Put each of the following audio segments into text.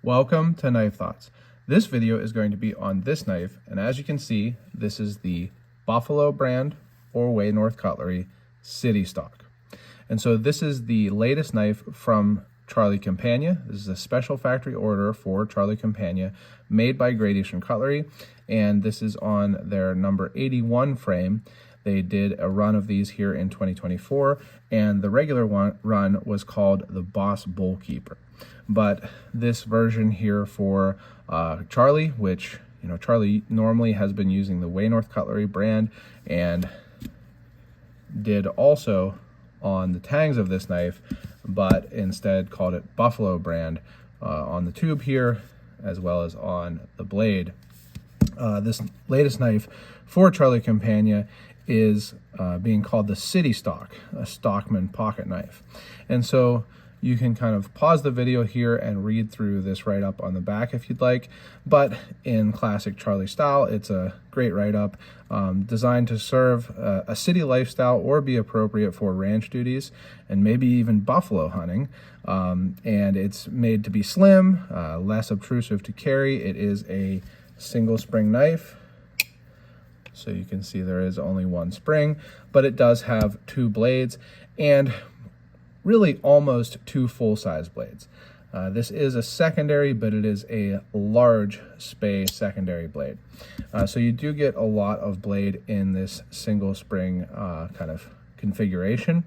Welcome to Knife Thoughts. This video is going to be on this knife, and as you can see, this is the Buffalo brand or Waynorth Cutlery City Stock. And so this is the latest knife from Charlie Campagna. This is a special factory order for Charlie Campagna made by Gradation Cutlery, and this is on their number 81 frame. They did a run of these here in 2024, and the regular run was called the Boss Bowl Keeper. But this version here for Charlie, which, you know, Charlie normally has been using the Waynorth Cutlery brand and did also on the tangs of this knife, but instead called it Buffalo brand on the tube here, as well as on the blade. This latest knife for Charlie Campagna is being called the City Stock, a Stockman pocket knife. And so you can kind of pause the video here and read through this write-up on the back if you'd like, but in classic Charlie style, it's a great write-up designed to serve a city lifestyle or be appropriate for ranch duties and maybe even buffalo hunting. And it's made to be slim, less obtrusive to carry. It is a single spring knife, so you can see there is only one spring, but it does have two blades and really almost two full-size blades. This is a secondary, but it is a large spay secondary blade. So you do get a lot of blade in this single spring kind of configuration.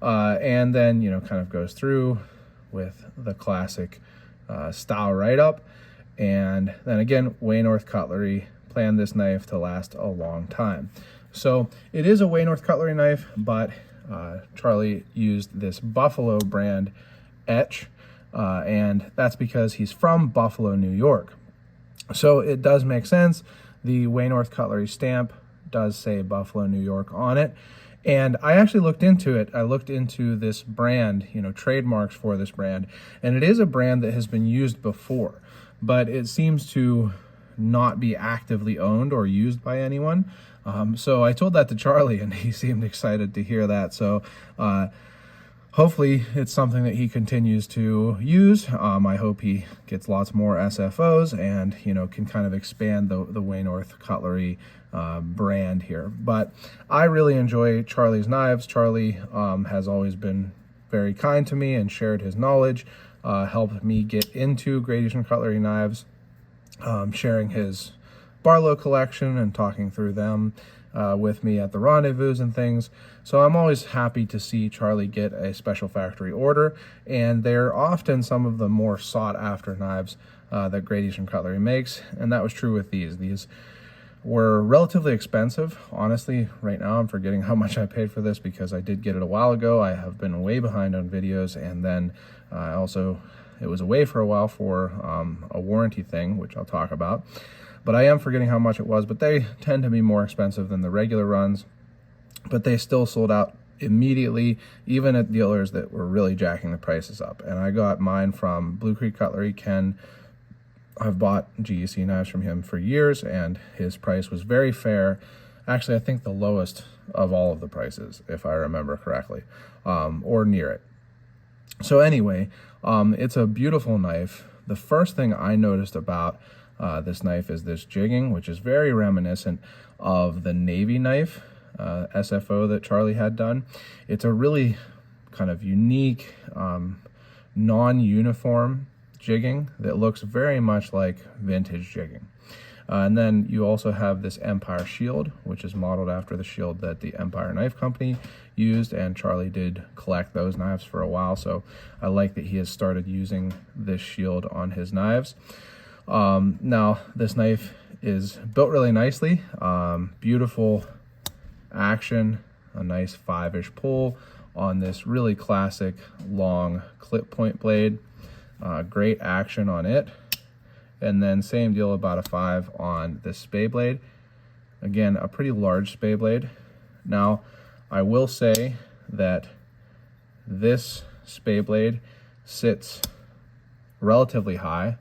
And then, you know, kind of goes through with the classic style write-up. And then again, Waynorth Cutlery planned this knife to last a long time. So it is a Waynorth Cutlery knife, but Charlie used this Buffalo brand etch, and that's because he's from Buffalo, New York. So it does make sense. The Waynorth Cutlery stamp does say Buffalo, New York on it. And I actually looked into it. I looked into this brand, you know, trademarks for this brand, and it is a brand that has been used before, but it seems to not be actively owned or used by anyone. So I told that to Charlie, and he seemed excited to hear that. So hopefully it's something that he continues to use. I hope he gets lots more SFOs and, you know, can kind of expand the Waynorth Cutlery brand here. But I really enjoy Charlie's knives. Charlie has always been very kind to me and shared his knowledge, helped me get into Gradation Cutlery knives, sharing his Barlow collection and talking through them with me at the rendezvous and things. So I'm always happy to see Charlie get a special factory order, and they're often some of the more sought after knives that Gradation Cutlery makes, and that was true with these. These were relatively expensive. Honestly, right now I'm forgetting how much I paid for this because I did get it a while ago. I have been way behind on videos, and then it was away for a while for a warranty thing, which I'll talk about. But I am forgetting how much it was, but they tend to be more expensive than the regular runs, but they still sold out immediately, even at dealers that were really jacking the prices up. And I got mine from Blue Creek Cutlery. Ken, I've bought GEC knives from him for years, and his price was very fair. Actually, I think the lowest of all of the prices, if I remember correctly, or near it. So anyway, it's a beautiful knife. The first thing I noticed about this knife is this jigging, which is very reminiscent of the Navy knife SFO that Charlie had done. It's a really kind of unique, non-uniform jigging that looks very much like vintage jigging. And then you also have this Empire shield, which is modeled after the shield that the Empire Knife Company used, and Charlie did collect those knives for a while, so I like that he has started using this shield on his knives. Now, this knife is built really nicely, beautiful action, a nice 5-ish pull on this really classic long clip point blade, great action on it, and then same deal, about a 5 on this spay blade. Again, a pretty large spay blade. Now, I will say that this spay blade sits relatively high.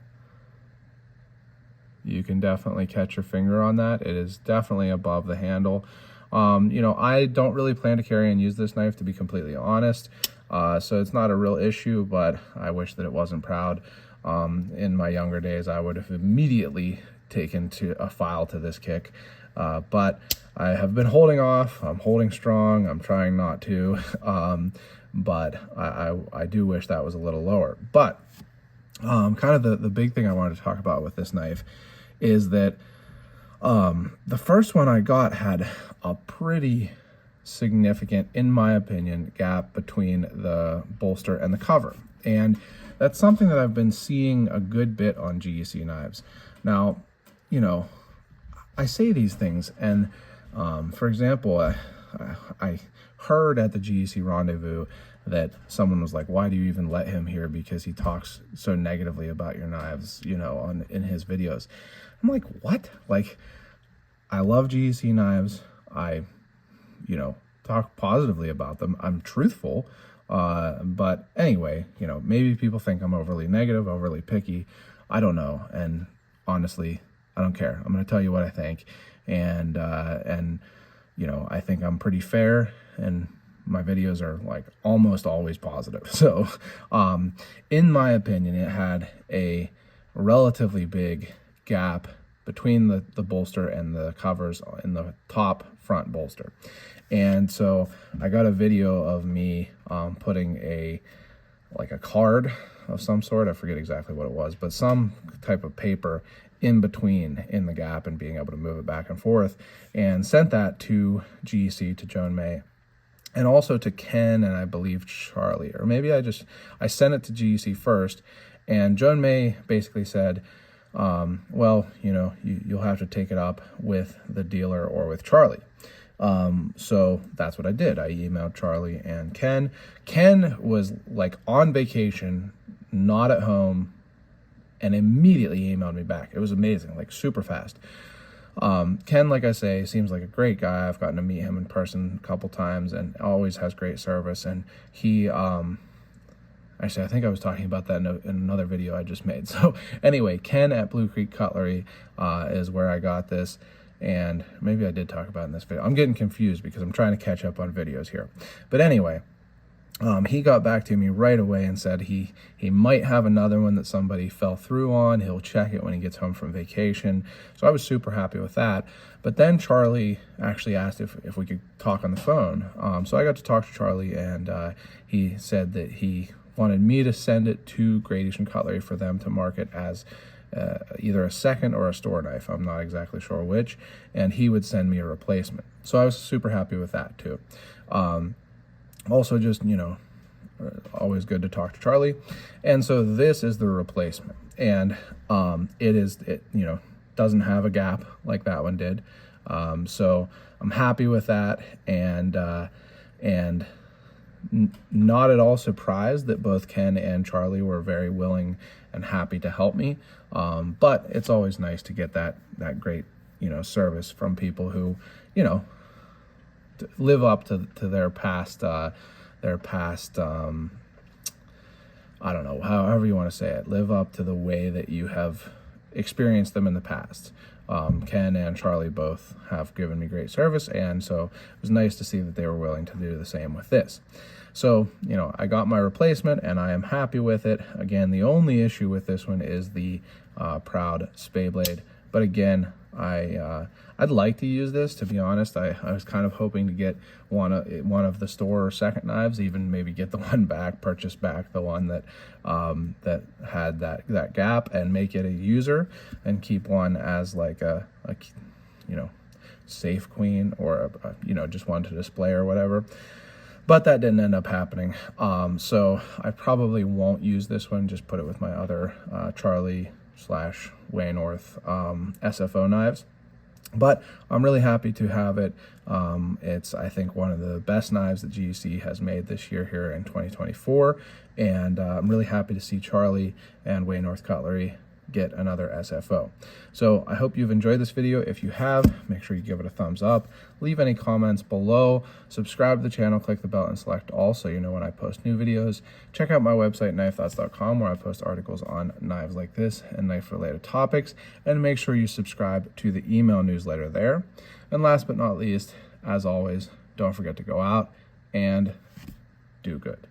You can definitely catch your finger on that. It is definitely above the handle. You know, I don't really plan to carry and use this knife, to be completely honest. So it's not a real issue, but I wish that it wasn't proud. In my younger days, I would have immediately taken to a file to this kick, but I have been holding off. I'm holding strong. I'm trying not to, but I do wish that was a little lower. But kind of the big thing I wanted to talk about with this knife is that the first one I got had a pretty significant, in my opinion, gap between the bolster and the cover. And that's something that I've been seeing a good bit on GEC knives. Now, you know, I say these things, and for example, I heard at the GEC rendezvous that someone was like, why do you even let him here, because he talks so negatively about your knives, you know, in his videos. I'm like, what? Like, I love GEC knives. I, you know, talk positively about them. I'm truthful. But anyway, you know, maybe people think I'm overly negative, overly picky. I don't know. And honestly, I don't care. I'm going to tell you what I think. And, you know, I think I'm pretty fair, and my videos are like almost always positive. So, in my opinion, it had a relatively big gap between the bolster and the covers in the top front bolster. And so I got a video of me putting a card of some sort. I forget exactly what it was, but some type of paper in between in the gap, and being able to move it back and forth, and sent that to GEC, to Joan May, and also to Ken, and I believe Charlie, or maybe I sent it to GEC first, and Joan May basically said, well, you know, you'll have to take it up with the dealer or with Charlie. So that's what I did. I emailed Charlie and Ken. Ken was like on vacation, not at home, and immediately emailed me back. It was amazing, like super fast. Ken, like I say, seems like a great guy. I've gotten to meet him in person a couple times, and always has great service. And he, actually, I think I was talking about that in another video I just made. So anyway, Ken at Blue Creek Cutlery is where I got this. And maybe I did talk about it in this video. I'm getting confused because I'm trying to catch up on videos here. But anyway, he got back to me right away and said he might have another one that somebody fell through on. He'll check it when he gets home from vacation. So I was super happy with that. But then Charlie actually asked if we could talk on the phone. So I got to talk to Charlie, and he said that he wanted me to send it to Great Eastern Cutlery for them to market as either a second or a store knife. I'm not exactly sure which, and he would send me a replacement. So I was super happy with that too. Also, just, you know, always good to talk to Charlie. And so this is the replacement, and it you know, doesn't have a gap like that one did. So I'm happy with that, and not at all surprised that both Ken and Charlie were very willing and happy to help me. But it's always nice to get that great, you know, service from people who, you know, live up to their past, I don't know, however you want to say it, live up to the way that you have experienced them in the past. Ken and Charlie both have given me great service, and so it was nice to see that they were willing to do the same with this. So, you know, I got my replacement, and I am happy with it. Again, the only issue with this one is the Proud Spay Blade, but again, I'd like to use this, to be honest. I was kind of hoping to get one of the store or second knives, even maybe get the one back, purchase back the one that that had that gap, and make it a user, and keep one as like a you know, safe queen, or you know, just one to display or whatever. But that didn't end up happening. So I probably won't use this one, just put it with my other Charlie / Waynorth SFO knives. But I'm really happy to have it. It's, I think, one of the best knives that GEC has made this year here in 2024. And I'm really happy to see Charlie and Waynorth Cutlery get another SFO. So I hope you've enjoyed this video. If you have, make sure you give it a thumbs up, leave any comments below, subscribe to the channel, click the bell, and select all so you know when I post new videos. Check out my website, knifethoughts.com, where I post articles on knives like this and knife related topics, and make sure you subscribe to the email newsletter there. And last but not least, as always, don't forget to go out and do good.